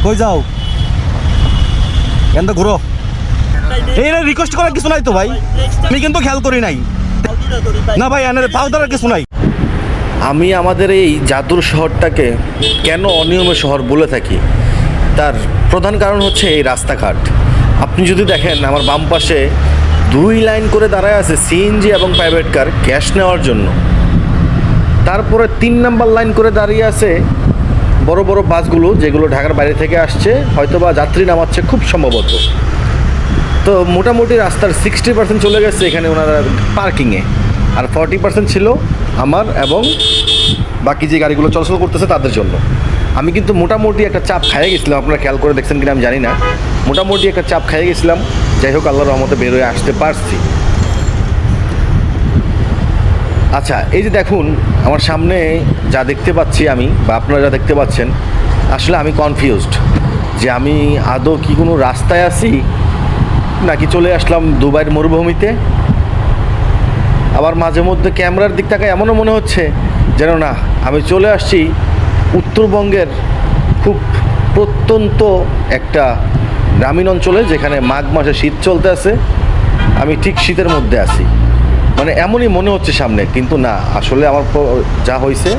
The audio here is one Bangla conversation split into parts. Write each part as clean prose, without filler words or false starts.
কই যাও? কেন ঘুরো? এই রিকোয়েস্ট করার কিছু নাই তো ভাই, আমি কিন্তু খেয়াল করি নাই। না ভাই এনে পাও ধরার কিছু নাই। আমি আমাদের এই জাদুর শহরটাকে কেন অনিয়মের শহর বলে থাকি, তার প্রধান কারণ হচ্ছে এই রাস্তাঘাট। আপনি যদি দেখেন আমার বাম পাশে 2 লাইন করে দাঁড়ায় আছে সিএনজি এবং প্রাইভেট কার গ্যাস নেওয়ার জন্য। তারপরে 3 নাম্বার লাইন করে দাঁড়িয়ে আছে বড় বড় বাসগুলো, যেগুলো ঢাকার বাইরে থেকে আসছে, হয়তোবা যাত্রী নামাচ্ছে খুব সম্ভবত। তো মোটামুটি রাস্তার 60% চলে গেছে এখানে ওনারা পার্কিংয়ে, আর 40% ছিল আমার এবং বাকি যে গাড়িগুলো চলাচল করতেছে তাদের জন্য। আমি কিন্তু মোটামুটি একটা চাপ খাইয়ে গেছিলাম, আপনারা খেয়াল করে দেখছেন কিনা আমি জানি না, মোটামুটি একটা চাপ খাইয়ে গেছিলাম। যাই হোক, আল্লাহর রহমতে বের হয়ে আসতে পারছি। আচ্ছা, এই যে দেখুন আমার সামনে যা দেখতে পাচ্ছি আমি, বা আপনারা যা দেখতে পাচ্ছেন, আসলে আমি কনফিউজড যে আমি আদৌ কি কোনো রাস্তায় আছি নাকি চলে আসলাম দুবাইয়ের মরুভূমিতে। আবার মাঝে মধ্যে ক্যামেরার দিক থেকে এমনও মনে হচ্ছে যেন না, আমি চলে আসছি উত্তরবঙ্গের খুব প্রত্যন্ত একটা গ্রামীণ অঞ্চলে, যেখানে মাঘ মাসে শীত চলতে আছে, আমি ঠিক শীতের মধ্যে আছি। মানে এমনই মনে হচ্ছে সামনে, কিন্তু না, আসলে আমার যা হয়েছে,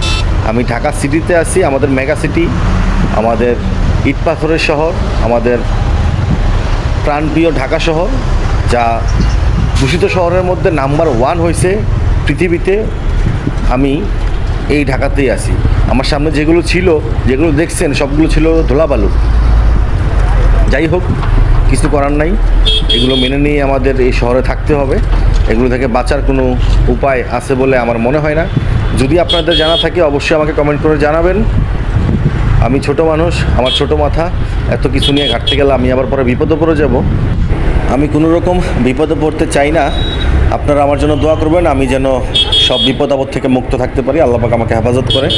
আমি ঢাকা সিটিতে আছি, আমাদের মেগা সিটি, আমাদের ইট পাথরের শহর, আমাদের প্রাণপ্রিয় ঢাকা শহর, যা দূষিত শহরের মধ্যে নাম্বার 1 হয়েছে পৃথিবীতে। আমি এই ঢাকাতেই আছি। আমার সামনে যেগুলো ছিল, যেগুলো দেখছেন, সবগুলো ছিল ধুলাবালু। যাই হোক, কিছু করার নাই, এগুলো মেনে নিয়ে আমাদের এই শহরে থাকতে হবে। এগুলো থেকে বাঁচার কোনো উপায় আছে বলে আমার মনে হয় না। যদি আপনাদের জানা থাকে অবশ্যই আমাকে কমেন্ট করে জানাবেন। আমি ছোট মানুষ, আমার ছোট মাথা, এত কিছু নিয়ে ঘাটতে গেলে আমি আবার পরে বিপদে পড়ে যাব। আমি কোনো রকম বিপদে পড়তে চাই না। আপনারা আমার জন্য দোয়া করবেন, আমি যেন সব বিপদ আপদ থেকে মুক্ত থাকতে পারি, আল্লাহ পাক আমাকে হেফাজত করে।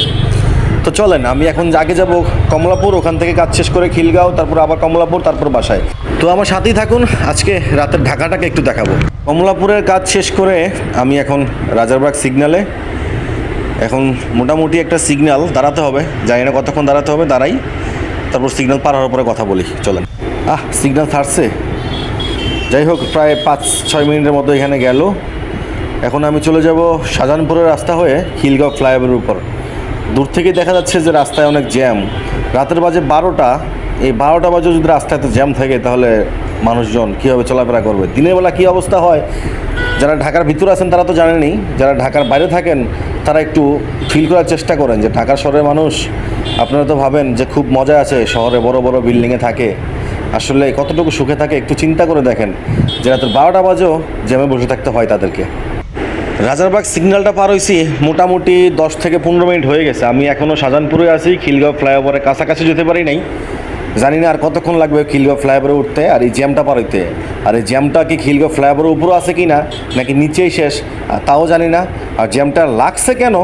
তো চলেন, আমি এখন আগে যাব কমলাপুর, ওখান থেকে কাজ শেষ করে খিলগাঁও, তারপর আবার কমলাপুর, তারপর বাসায়। তো আমার সাথেই থাকুন, আজকে রাতের ঢাকাটাকে একটু দেখাবো। কমলাপুরের কাজ শেষ করে আমি এখন রাজারবাগ সিগন্যালে, এখন মোটামুটি একটা সিগন্যাল দাঁড়াতে হবে, জানি না কতক্ষণ দাঁড়াতে হবে, দাঁড়াই, তারপর সিগন্যাল পার হওয়ার পরে কথা বলি। চলেন। সিগন্যাল ছাড়ছে, যাই হোক প্রায় 5-6 মিনিটের মতো এখানে গেল। এখন আমি চলে যাব শাহজাহানপুরের রাস্তা হয়ে খিলগাঁও ফ্লাইওভারের উপর। দূর থেকে দেখা যাচ্ছে যে রাস্তায় অনেক জ্যাম। রাতের বাজে 12টা, এই 12টা বাজে যদি রাস্তায় এত জ্যাম থাকে তাহলে মানুষজন কীভাবে চলাফেরা করবে? দিনের বেলা কী অবস্থা হয়, যারা ঢাকার ভিতরে আছেন তারা তো জানেনই, যারা ঢাকার বাইরে থাকেন তারা একটু ফিল করার চেষ্টা করেন যে ঢাকার শহরের মানুষ, আপনারা তো ভাবেন যে খুব মজা আছে, শহরে বড় বড় বিল্ডিংয়ে থাকে, আসলে কতটুকু সুখে থাকে একটু চিন্তা করে দেখেন যে রাতের 12টা বাজেও জ্যামে বসে থাকতে হয় তাদেরকে। রাজারবাগ সিগন্যালটা পার হয়েছি মোটামুটি 10 থেকে 15 মিনিট হয়ে গেছে। আমি এখনও শাহজাহানপুরে আছি, খিলগাঁও ফ্লাইওভারের কাছাকাছি যেতে পারি নাই। জানি না আর কতক্ষণ লাগবে খিলগাঁও ফ্লাইওভারে উঠতে আর এই জ্যামটা পার হইতে। আর এই জ্যামটা কি খিলগাঁও ফ্লাইওভারের উপরও আছে কি না, নাকি নিচেই শেষ, তাও জানি না। আর জ্যামটা লাগছে কেন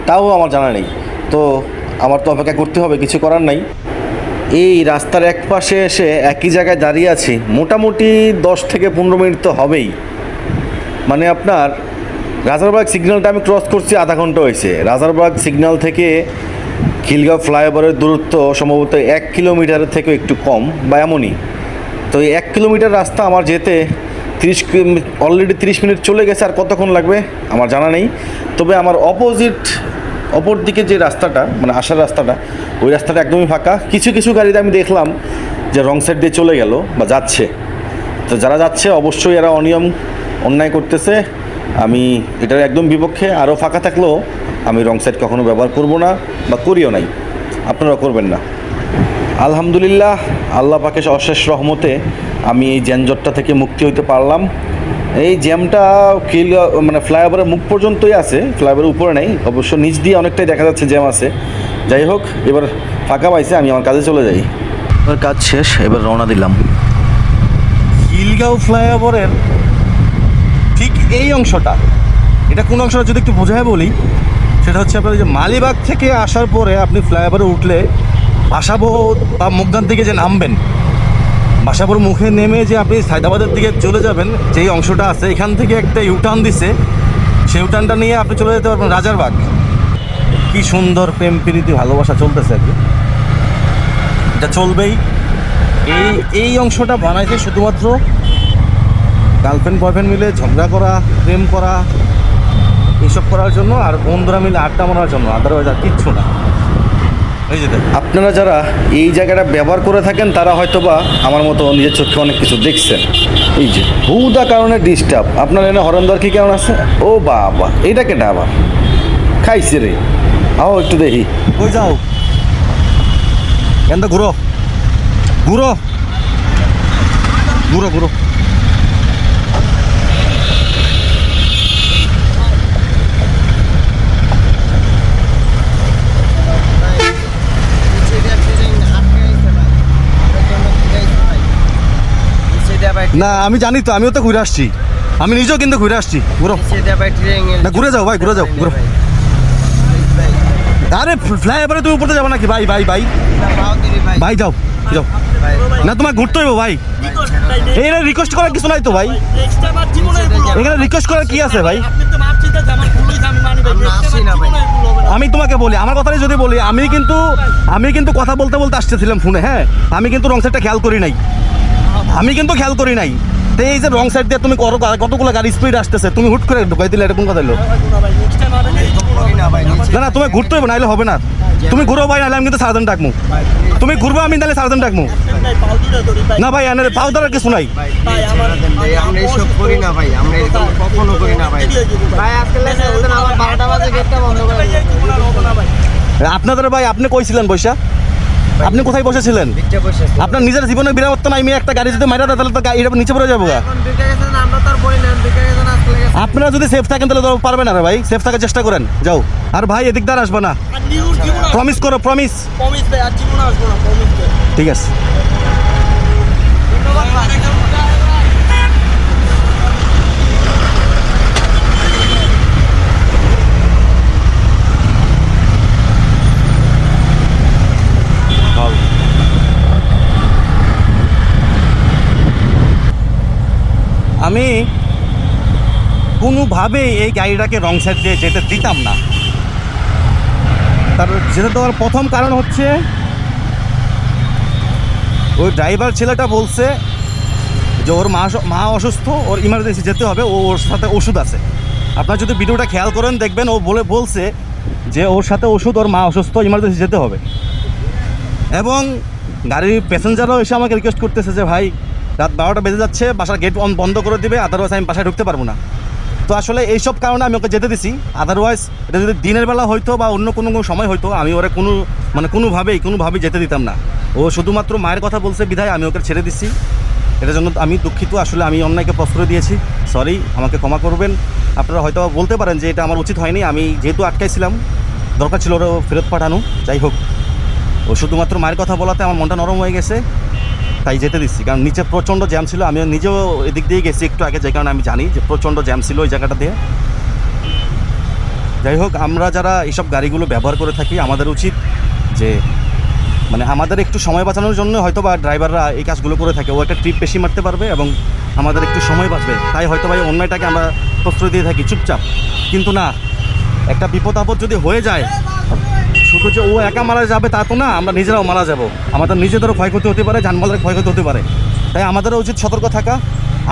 তাও আমার জানা নেই। তো আমার তো অপেক্ষা করতে হবে, কিছু করার নাই। এই রাস্তার এক পাশে এসে একই জায়গায় দাঁড়িয়ে আছি মোটামুটি 10 থেকে 15 মিনিট তো হবেই। মানে আপনার রাজারবাগ সিগন্যালটা আমি ক্রস করছি আধা ঘন্টা হয়েছে। রাজারবাগ সিগন্যাল থেকে খিলগাঁও ফ্লাইওভারের দূরত্ব সম্ভবত 1 কিলোমিটারের থেকে একটু কম বা এমনই। তো এই 1 কিলোমিটার রাস্তা আমার যেতে অলরেডি 30 মিনিট চলে গেছে, আর কতক্ষণ লাগবে আমার জানা নেই। তবে আমার অপর দিকে যে রাস্তাটা, মানে আসার রাস্তাটা, ওই রাস্তাটা একদমই ফাঁকা। কিছু কিছু গাড়িতে আমি দেখলাম যে রং সাইড দিয়ে চলে গেল বা যাচ্ছে। তো যারা যাচ্ছে অবশ্যই এরা অন্যায় করতেছে, আমি এটার একদম বিপক্ষে। আরও ফাঁকা থাকলেও আমি রং সাইড কখনো ব্যবহার করব না বা করিও নাই, আপনারা করবেন না। আলহামদুলিল্লাহ, আল্লাহ পাকের অশেষ রহমতে আমি এই যানজটটা থেকে মুক্তি হইতে পারলাম। এই জ্যামটা মানে ফ্লাইওভারের মুখ পর্যন্তই আছে, ফ্লাইওভারের উপরে নেই, অবশ্য নিচ দিয়ে অনেকটাই দেখা যাচ্ছে জ্যাম আছে। যাই হোক, এবার ফাঁকা পাইছে, আমি আমার কাজে চলে যাই। এবার কাজ শেষ, এবার রওনা দিলাম। খিলগাঁও ফ্লাইওভারের ঠিক এই অংশটা, এটা কোন অংশটা যদি একটু বোঝায় বলি, সেটা হচ্ছে আপনার যে মালিবাগ থেকে আসার পরে আপনি ফ্লাইওভারে উঠলে বাসাবো বা মুগদান থেকে যে নামবেন, বাসাবোর মুখে নেমে যে আপনি সায়দাবাদের দিকে চলে যাবেন, যেই অংশটা আছে এখান থেকে একটা ইউটার্ন দিছে, সেই ইউটার্নটা নিয়ে আপনি চলে যেতে পারবেন রাজারবাগ। কি সুন্দর প্রেম প্রীতি ভালোবাসা চলতেছে আর কি, এটা চলবেই। এই অংশটা বানাইছে শুধুমাত্র গার্লফ্রেন্ড বয়ফ্রেন্ড মিলে ঝগড়া করা, প্রেম করা, এইসব করার জন্য, আর বন্ধুরা মিলে আড্ডা মারার জন্য, আদারওয়াইজ আর কিচ্ছু না। এই যে দেখুন, আপনারা যারা এই জায়গাটা ব্যবহার করে থাকেন তারা হয়তোবা আমার মতো নিজের চোখে অনেক কিছু দেখছেন। এই যে বহুদা কারণে ডিস্টার্ব, আপনার এনে হরেন্দর কি কেমন আছে? ও বাবা, এইটা কেটা আবার খাইছে রে, আও একটু দেখি। কই যাও? কেন ঘুরো ঘুরো ঘুরো ঘুরো। না আমি জানি তো, আমিও তো ঘুরে আসছি, আমি নিজেও কিন্তু ঘুরে আসছি। ঘুরো না, ঘুরে যাও ভাই, ঘুরে যাও, ঘুরো। আরে ফ্লাইওভারে তুমি উপরে যাবো নাকি ভাই? ভাই ভাই ভাই যাও যাও না, তোমার ঘুরতে হইব ভাই। এইটা রিকোয়েস্ট করার কিছু নাই তো ভাই, এখানে রিকোয়েস্ট করার কি আছে ভাই? আমি তোমাকে বলি, আমার কথাই যদি বলি, আমি কিন্তু কথা বলতে বলতে আসতেছিলাম ফোনে, হ্যাঁ, আমি কিন্তু রং সাইডটা খেয়াল করি নাই, তো এই যে রং সাইড দিয়ে তুমি কতগুলো গাড়ি স্পিড আসতেছে, তুমি হুট করে ঢুকাই দিলে, এটা কোন কথা হলো? না না, তোমায় ঘুরতে হবে, নাইলে হবে না। তুমি ঘুরো ভাই, নাহলে আমি কিন্তু সারাদিন ডাকবো। তুমি ঘুরবো, আমি নাহলে সারাদিন ডাকবো। না ভাই, এনে পাও দেওয়ার কিছু নাই। আমরা এসব করি না ভাই, আমরা এরকম কখনো করি না ভাই। ভাই আজকে আমার 12টা বাজে গেটটা বন্ধ করে আপনাদের ভাই, আপনি কইছিলেন বৈশা, আপনি কোথায় বসেছিলেন? আপনার নিজের জীবনের বিরামত্ব নাই, আমি একটা গাড়ি যদি মাইরা দেয় তাহলে তো গাড়িটা নিচে পড়ে যাবো। আপনারা যদি সেফ থাকেন তাহলে তো পারবেন না রে ভাই, সেফ থাকার চেষ্টা করেন, যাও। আর ভাই এদিক দ্বার আসবে না, প্রমিস করো, প্রমিস। ঠিক আছে। আমি কোনোভাবেই এই গাড়িটাকে রং সাইড দিয়ে যেতে দিতাম না। তার যেতে দেওয়ার প্রথম কারণ হচ্ছে, ওই ড্রাইভার ছেলেটা বলছে যে ওর মা অসুস্থ, ওর ইমার্জেন্সি যেতে হবে, ওর সাথে ওষুধ আছে। আপনারা যদি ভিডিওটা খেয়াল করেন দেখবেন, ও বলছে যে ওর সাথে ওষুধ, ওর মা অসুস্থ, ইমার্জেন্সি যেতে হবে। এবং গাড়ির প্যাসেঞ্জারও এসে আমাকে রিকোয়েস্ট করতেছে যে ভাই রাত 12টা বেজে যাচ্ছে, বাসার গেট বন্ধ করে দিবে, আদারওয়াইজ আমি বাসায় ঢুকতে পারবো না। তো আসলে এইসব কারণে আমি ওকে যেতে দিছি। আদারওয়াইজ এটা যদি দিনের বেলা হয়তো বা অন্য কোনো সময় হয়তো, আমি ওরা কোনোভাবেই যেতে দিতাম না। ও শুধুমাত্র মায়ের কথা বলছে বিধায় আমি ওকে ছেড়ে দিচ্ছি। এটার জন্য আমি দুঃখিত, আসলে আমি অন্যায়কে প্রশ্রয় দিয়েছি, সরি, আমাকে ক্ষমা করবেন। আপনারা হয়তো বলতে পারেন যে এটা আমার উচিত হয়নি, আমি যেহেতু আটকাইছিলাম, দরকার ছিল ওরা ফেরত পাঠানো। যাই হোক, ও শুধুমাত্র মায়ের কথা বলাতে আমার মনটা নরম হয়ে গেছে, তাই যেতে দিচ্ছি। কারণ নিচে প্রচণ্ড জ্যাম ছিল, আমি নিজেও এদিক দিয়ে গেছি একটু আগে, যে কারণে আমি জানি যে প্রচণ্ড জ্যাম ছিল ওই জায়গাটা দিয়ে। যাই হোক, আমরা যারা এইসব গাড়িগুলো ব্যবহার করে থাকি, আমাদের উচিত যে আমাদের একটু সময় বাঁচানোর জন্য হয়তো বা ড্রাইভাররা এই কাজগুলো করে থাকে। ও একটা ট্রিপ বেশি মারতে পারবে এবং আমাদের একটু সময় বাঁচবে, তাই হয়তো বা এই অন্যায়টাকে আমরা প্রশ্রয় দিয়ে থাকি চুপচাপ। কিন্তু না, একটা বিপদ আপদ যদি হয়ে যায়, শুধু যে ও একা মারা যাবে তা তো না, আমরা নিজেরাও মারা যাব, আমাদের নিজেদেরও ক্ষয়ক্ষতি হতে পারে, যানবাহনের ক্ষয়ক্ষতি হতে পারে। তাই আমাদেরও উচিত সতর্ক থাকা,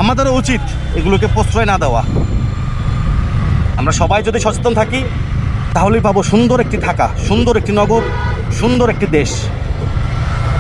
আমাদেরও উচিত এগুলোকে প্রশ্রয় না দেওয়া। আমরা সবাই যদি সচেতন থাকি তাহলেই পাবো সুন্দর একটি ঢাকা, সুন্দর একটি নগর, সুন্দর একটি দেশ।